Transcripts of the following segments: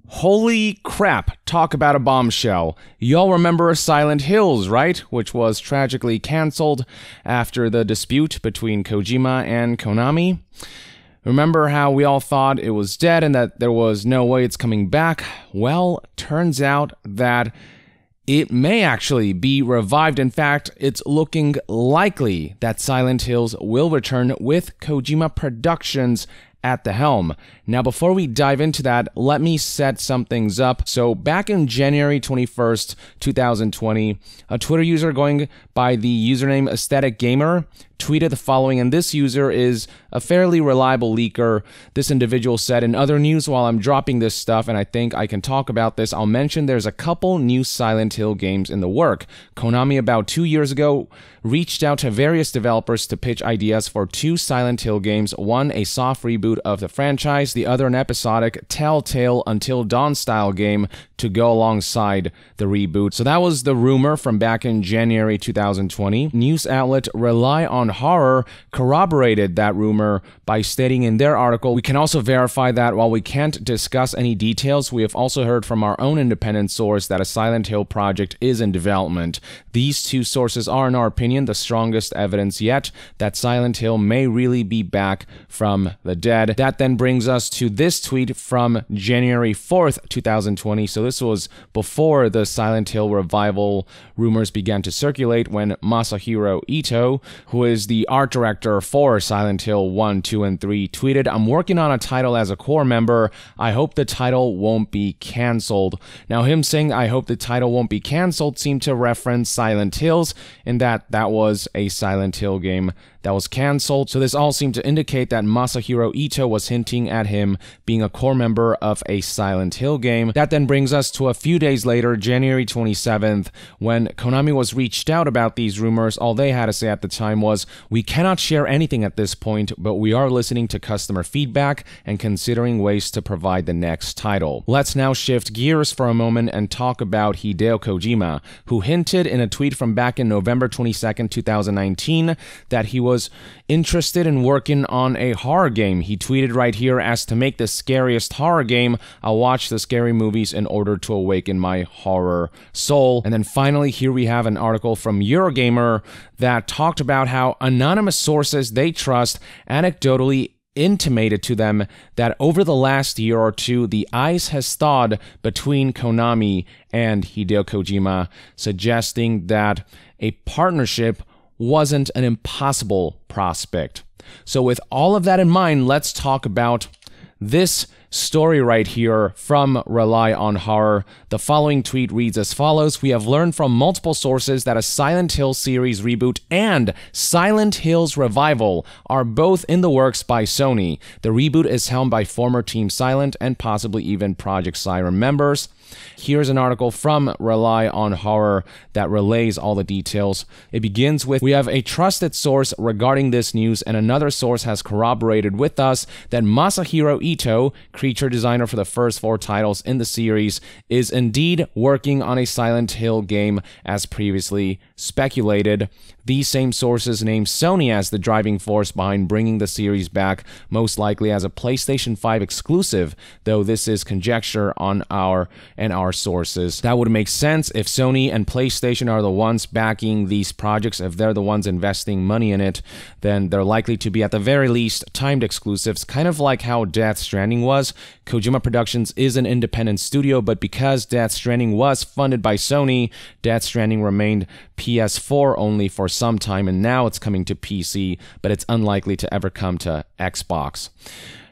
Holy crap, talk about a bombshell. Y'all remember Silent Hills, right? Which was tragically cancelled after the dispute between Kojima and Konami. Remember how we all thought it was dead and that there was no way it's coming back? Well, turns out that it may actually be revived. In fact, it's looking likely that Silent Hills will return with Kojima Productions at the helm. Now, before we dive into that, let me set some things up. So back in January 21st, 2020, a Twitter user going by the username Aesthetic Gamer tweeted the following, and this user is a fairly reliable leaker. This individual said, in other news, while I'm dropping this stuff and I think I can talk about this, I'll mention there's a couple new Silent Hill games in the work. Konami about 2 years ago reached out to various developers to pitch ideas for 2 Silent Hill games, one a soft reboot of the franchise, the other an episodic Telltale Until Dawn style game to go alongside the reboot. So that was the rumor from back in January 2020. News outlet Rely on Horror corroborated that rumor by stating in their article, we can also verify that while we can't discuss any details, we have also heard from our own independent source that a Silent Hill project is in development. These 2 sources are, in our opinion, the strongest evidence yet that Silent Hill may really be back from the dead. That then brings us to this tweet from January 4th, 2020. So this was before the Silent Hill revival rumors began to circulate, when Masahiro Ito, who is the art director for Silent Hill 1, 2, and 3, tweeted, I'm working on a title as a core member. I hope the title won't be cancelled. Now, him saying, I hope the title won't be cancelled, seemed to reference Silent Hills, in that was a Silent Hill game that was cancelled. So this all seemed to indicate that Masahiro Ito was hinting at him being a core member of a Silent Hill game. That then brings us to a few days later, January 27th, when Konami was reached out about these rumors. All they had to say at the time was, we cannot share anything at this point, but we are listening to customer feedback and considering ways to provide the next title. Let's now shift gears for a moment and talk about Hideo Kojima, who hinted in a tweet from back in November 22nd, 2019, that he was interested in working on a horror game. He tweeted right here, as to make the scariest horror game, I'll watch the scary movies in order to awaken my horror soul. And then finally, here we have an article from Eurogamer that talked about how anonymous sources they trust anecdotally intimated to them that over the last year or two, the ice has thawed between Konami and Hideo Kojima, suggesting that a partnership wasn't an impossible prospect. So with all of that in mind, let's talk about this story right here from Rely on Horror. The following tweet reads as follows: we have learned from multiple sources that a Silent Hill series reboot and Silent Hills revival are both in the works by Sony. The reboot is helmed by former Team Silent and possibly even Project Siren members. Here's an article from Rely on Horror that relays all the details. It begins with, we have a trusted source regarding this news, and another source has corroborated with us that Masahiro Ito, creature designer for the first 4 titles in the series, is indeed working on a Silent Hill game as previously speculated. These same sources name Sony as the driving force behind bringing the series back, most likely as a PlayStation 5 exclusive, though this is conjecture on our sources. That would make sense if Sony and PlayStation are the ones backing these projects. If they're the ones investing money in it, then they're likely to be at the very least timed exclusives, kind of like how Death Stranding was. Kojima Productions is an independent studio, but because Death Stranding was funded by Sony, Death Stranding remained PS4 only for some time, and now it's coming to PC, but it's unlikely to ever come to Xbox.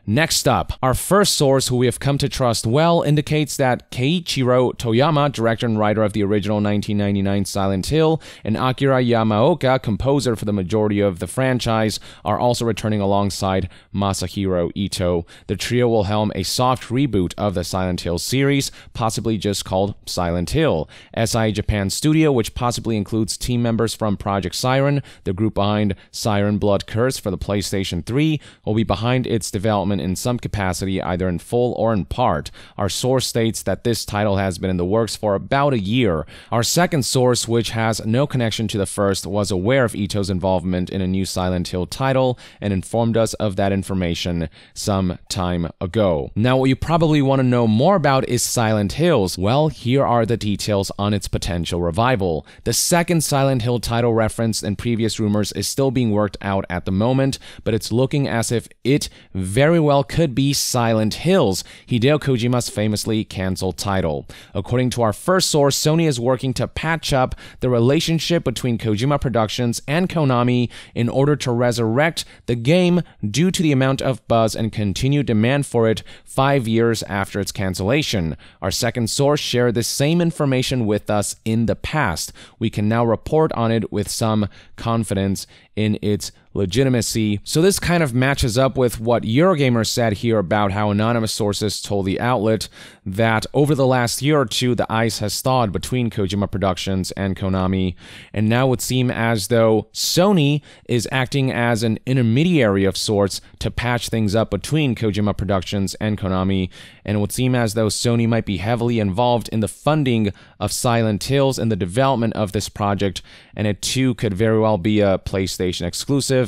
Next up, our first source, who we have come to trust well, indicates that Keiichiro Toyama, director and writer of the original 1999 Silent Hill, and Akira Yamaoka, composer for the majority of the franchise, are also returning alongside Masahiro Ito. The trio will helm a soft reboot of the Silent Hill series, possibly just called Silent Hill. SI Japan Studio, which possibly includes team members from Project Siren, the group behind Siren Blood Curse for the PlayStation 3, will be behind its development development in some capacity, either in full or in part. Our source states that this title has been in the works for about a year. Our second source, which has no connection to the first, was aware of Ito's involvement in a new Silent Hill title and informed us of that information some time ago. Now, what you probably want to know more about is Silent Hills. Well, here are the details on its potential revival. The second Silent Hill title referenced in previous rumors is still being worked out at the moment, but it's looking as if it very well could be Silent Hills, Hideo Kojima's famously canceled title. According to our first source, Sony is working to patch up the relationship between Kojima Productions and Konami in order to resurrect the game due to the amount of buzz and continued demand for it 5 years after its cancellation. Our second source shared the same information with us in the past. We can now report on it with some confidence in its legitimacy. So this kind of matches up with what Eurogamer said here about how anonymous sources told the outlet that over the last year or two, the ice has thawed between Kojima Productions and Konami, and now it would seem as though Sony is acting as an intermediary of sorts to patch things up between Kojima Productions and Konami, and it would seem as though Sony might be heavily involved in the funding of Silent Hills and the development of this project, and it too could very well be a PlayStation exclusive,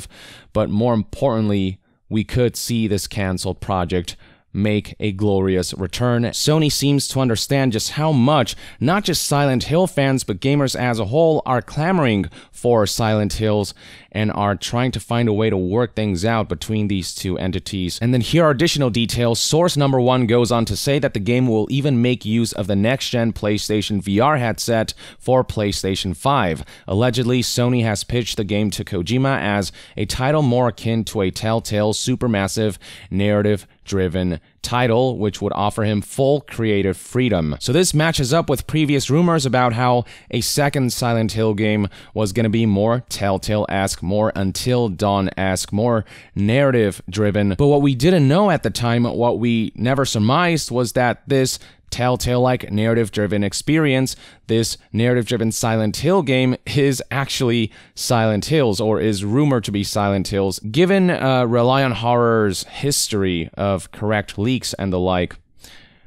but more importantly, we could see this canceled project make a glorious return. Sony seems to understand just how much not just Silent Hill fans but gamers as a whole are clamoring for Silent Hills and are trying to find a way to work things out between these two entities. And then here are additional details. Source number 1 goes on to say that the game will even make use of the next-gen PlayStation VR headset for PlayStation 5. Allegedly, Sony has pitched the game to Kojima as a title more akin to a Telltale supermassive narrative-driven title, which would offer him full creative freedom. So this matches up with previous rumors about how a second Silent Hill game was going to be more Telltale-esque, more Until Dawn-esque, more narrative-driven. But what we didn't know at the time, what we never surmised, was that this Telltale-like narrative-driven experience, this narrative-driven Silent Hill game, is actually Silent Hills, or is rumored to be Silent Hills. Given Rely on Horror's history of correct leaks and the like,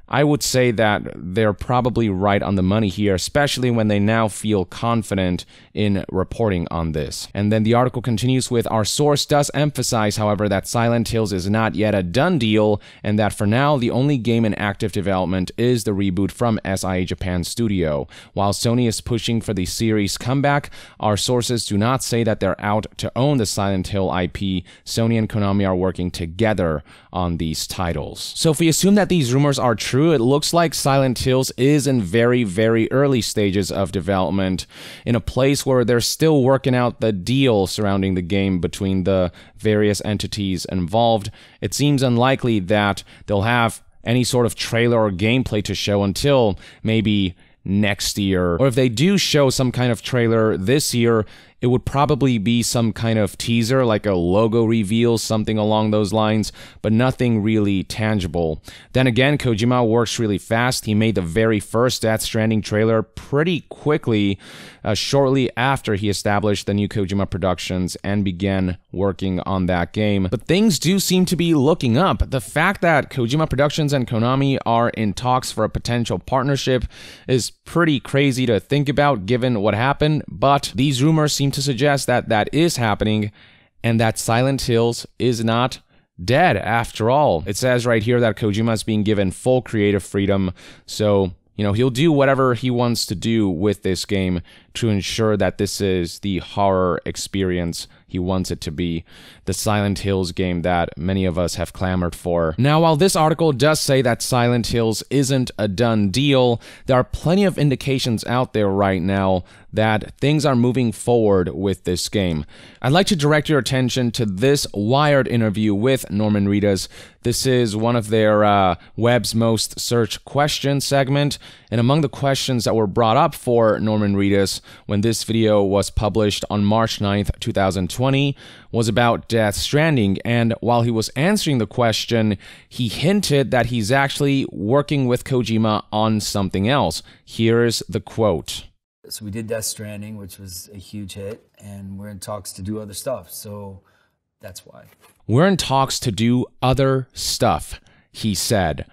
I would say that they're probably right on the money here, especially when they now feel confident in reporting on this. And then the article continues with, our source does emphasize, however, that Silent Hills is not yet a done deal, and that for now, the only game in active development is the reboot from SIA Japan Studio. While Sony is pushing for the series comeback, our sources do not say that they're out to own the Silent Hill IP. Sony and Konami are working together on these titles. So if we assume that these rumors are true, it looks like Silent Hills is in very, very early stages of development, in a place where they're still working out the deal surrounding the game between the various entities involved. It seems unlikely that they'll have any sort of trailer or gameplay to show until maybe next year. Or if they do show some kind of trailer this year, it would probably be some kind of teaser, like a logo reveal, something along those lines, but nothing really tangible. Then again, Kojima works really fast. He made the very first Death Stranding trailer pretty quickly, shortly after he established the new Kojima Productions and began working on that game. But things do seem to be looking up. The fact that Kojima Productions and Konami are in talks for a potential partnership is pretty crazy to think about given what happened, but these rumors seem to suggest that that is happening and that Silent Hills is not dead after all. It says right here that Kojima is being given full creative freedom, so he'll do whatever he wants to do with this game to ensure that this is the horror experience he wants it to be, the Silent Hills game that many of us have clamored for. Now, while this article does say that Silent Hills isn't a done deal, there are plenty of indications out there right now that things are moving forward with this game. I'd like to direct your attention to this Wired interview with Norman Reedus. This is one of their web's most searched questions segment, and among the questions that were brought up for Norman Reedus when this video was published on March 9th, 2020, was about Death Stranding, and while he was answering the question, he hinted that he's actually working with Kojima on something else. Here's the quote. So we did Death Stranding, which was a huge hit, and we're in talks to do other stuff. So That's why. We're in talks to do other stuff, he said.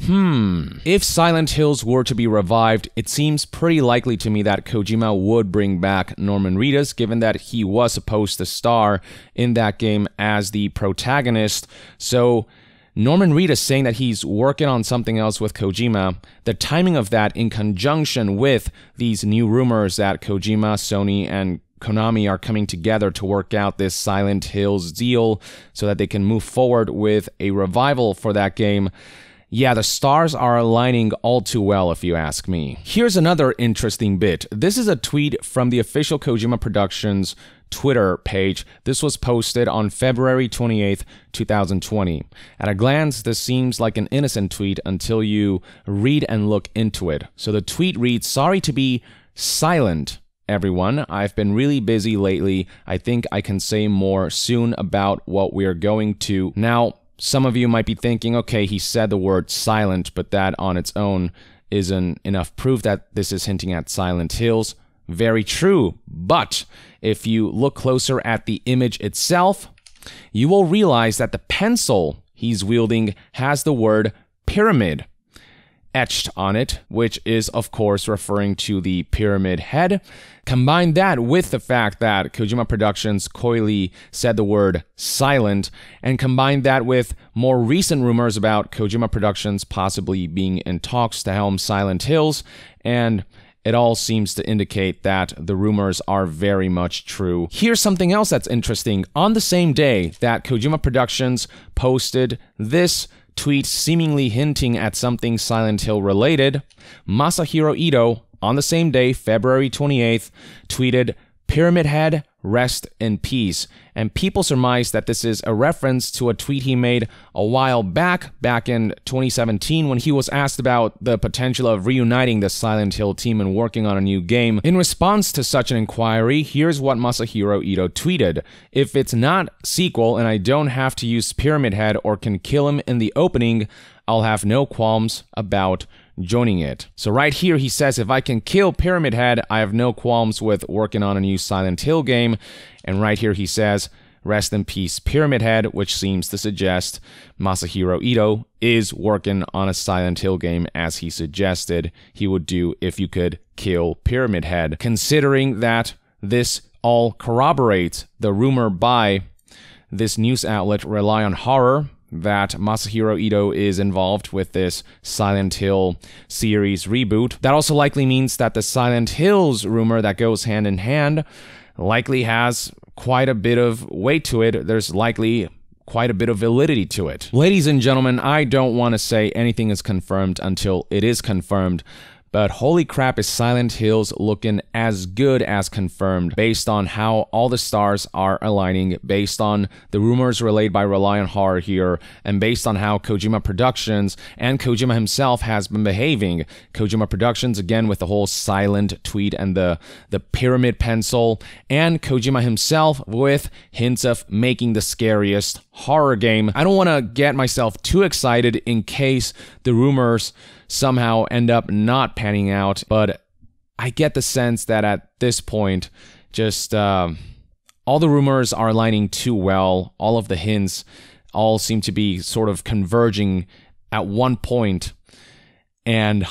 If Silent Hills were to be revived, it seems pretty likely to me that Kojima would bring back Norman Reedus, given that he was supposed to star in that game as the protagonist. So Norman Reedus saying that he's working on something else with Kojima, the timing of that in conjunction with these new rumors that Kojima, Sony, and Konami are coming together to work out this Silent Hills deal so that they can move forward with a revival for that game. Yeah, the stars are aligning all too well, if you ask me. Here's another interesting bit. This is a tweet from the official Kojima Productions Twitter page. This was posted on February 28th, 2020. At a glance, this seems like an innocent tweet until you read and look into it. So the tweet reads, "Sorry to be silent, everyone. I've been really busy lately. I think I can say more soon about what we're going to." Now, some of you might be thinking, okay, he said the word silent, but that on its own isn't enough proof that this is hinting at Silent Hills. Very true, but if you look closer at the image itself, you will realize that the pencil he's wielding has the word pyramid etched on it, which is, of course, referring to the Pyramid Head. Combine that with the fact that Kojima Productions coyly said the word silent, and combine that with more recent rumors about Kojima Productions possibly being in talks to helm Silent Hills, and it all seems to indicate that the rumors are very much true. Here's something else that's interesting. On the same day that Kojima Productions posted this tweet seemingly hinting at something Silent Hill related, Masahiro Ito, on the same day, February 28th, tweeted, "Pyramid Head, rest in peace." And people surmise that this is a reference to a tweet he made a while back in 2017, when he was asked about the potential of reuniting the Silent Hill team and working on a new game. In response to such an inquiry, here's what Masahiro Ito tweeted: "If it's not sequel and I don't have to use Pyramid Head or can kill him in the opening, I'll have no qualms about joining it." So right here he says, if I can kill Pyramid Head, I have no qualms with working on a new Silent Hill game. And right here he says, rest in peace Pyramid Head, which seems to suggest Masahiro Ito is working on a Silent Hill game, as he suggested he would do if you could kill Pyramid Head. Considering that this all corroborates the rumor by this news outlet Rely on Horror that Masahiro Ito is involved with this Silent Hill series reboot. That also likely means that the Silent Hills rumor that goes hand in hand likely has quite a bit of weight to it. There's likely quite a bit of validity to it. Ladies and gentlemen, I don't want to say anything is confirmed until it is confirmed, but holy crap, is Silent Hills looking as good as confirmed based on how all the stars are aligning, based on the rumors relayed by Rely on Horror here, and based on how Kojima Productions and Kojima himself has been behaving. Kojima Productions, again, with the whole silent tweet and the pyramid pencil, and Kojima himself with hints of making the scariest horror game. I don't want to get myself too excited in case the rumors somehow end up not panning out, but I get the sense that at this point, just all the rumors are aligning too well. All of the hints all seem to be sort of converging at one point, and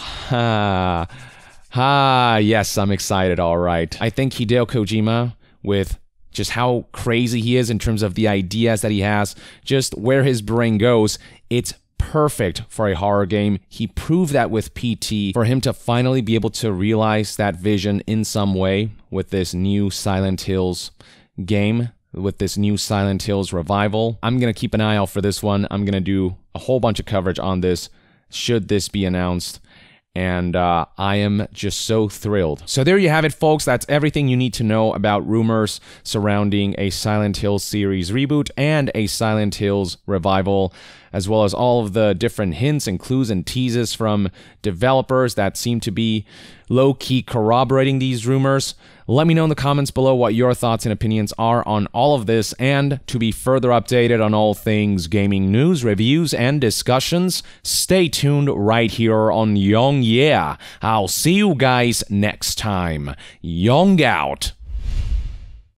yes, I'm excited, all right. I think Hideo Kojima, with just how crazy he is in terms of the ideas that he has, just where his brain goes, it's perfect for a horror game. He proved that with PT. For him to finally be able to realize that vision in some way with this new Silent Hills game, with this new Silent Hills revival, I'm going to keep an eye out for this one. I'm going to do a whole bunch of coverage on this should this be announced. And I am just so thrilled. So there you have it, folks. That's everything you need to know about rumors surrounding a Silent Hills series reboot and a Silent Hills revival, as well as all of the different hints and clues and teases from developers that seem to be low-key corroborating these rumors. Let me know in the comments below what your thoughts and opinions are on all of this, and to be further updated on all things gaming news, reviews, and discussions, stay tuned right here on Young Yeah. I'll see you guys next time. Young out.